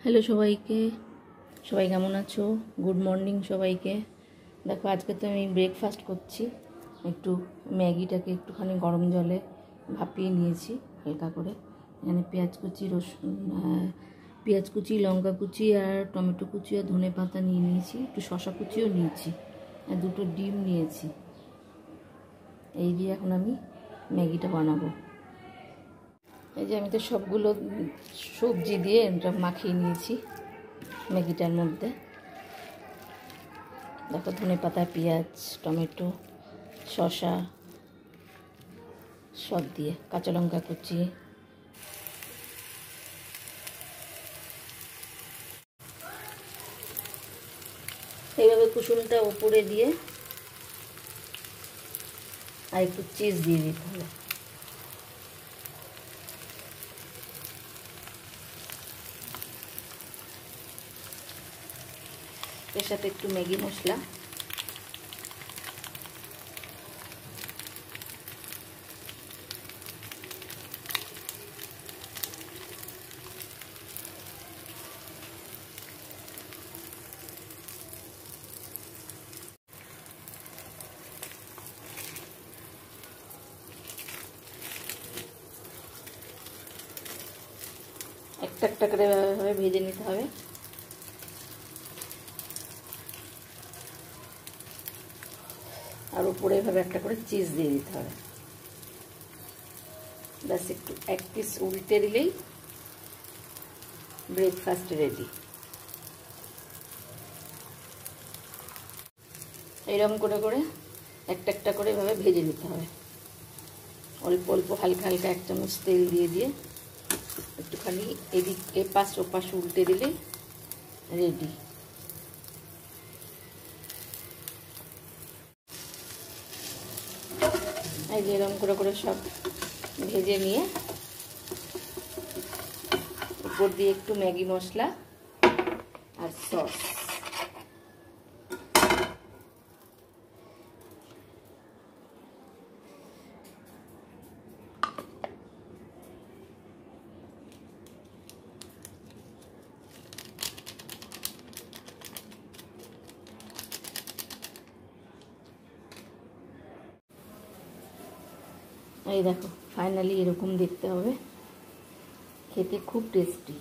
Hello সবাইকে, সবাই কেমন আছো? গুড মর্নিং সবাইকে। দেখো আজকে তো আমি ব্রেকফাস্ট করছি। একটু ম্যাগিটাকে একটুখানি গরম জলে ভাপিয়ে নিয়েছি হালকা করে। এখানে পেঁয়াজ কুচি, রসুন, পেঁয়াজ কুচি, লঙ্কা কুচি আর টমেটো কুচি আর ধনে পাতা নিয়ে নিয়েছি, একটু শসা কুচিও নিয়েছি আর দুটো ডিম নিয়েছি। এই দিয়ে এখন আমি ম্যাগিটা বানাবো। এই যে আমি তো সবগুলো সবজি দিয়ে এটা মাখিয়ে নিয়েছি ম্যাগিটার মধ্যে। দেখো ধনে পাতা, পেঁয়াজ, টমেটো, শসা সব দিয়ে, কাঁচা লঙ্কা কুচি। এইভাবে কুসুমটা উপরে দিয়ে আর একটু চিজ দিয়ে দিতে হবে। এর সাথে একটু ম্যাগি মশলা, একটা একটা করে ভাবে ভেজে নিতে হবে। আর উপরে এভাবে একটা করে চিজ দিয়ে দিতে হবে। ব্যাস একটু এক পিস উল্টে দিলেই ব্রেকফাস্ট রেডি। এইরকম করে করে একটা একটা করে এভাবে ভেজে নিতে হবে। অল্প অল্প হালকা হালকা এক চামচ তেল দিয়ে দিয়ে একটুখানি এদিক এপাশ ওপাশ উল্টে দিলে রেডি। এই যে এরকম করে করে সব ভেজে নিয়ে উপর দিয়ে একটু ম্যাগি মশলা আর সস, এই দেখো ফাইনালি এরকম দেখতে হবে, খেতে খুব টেস্টি।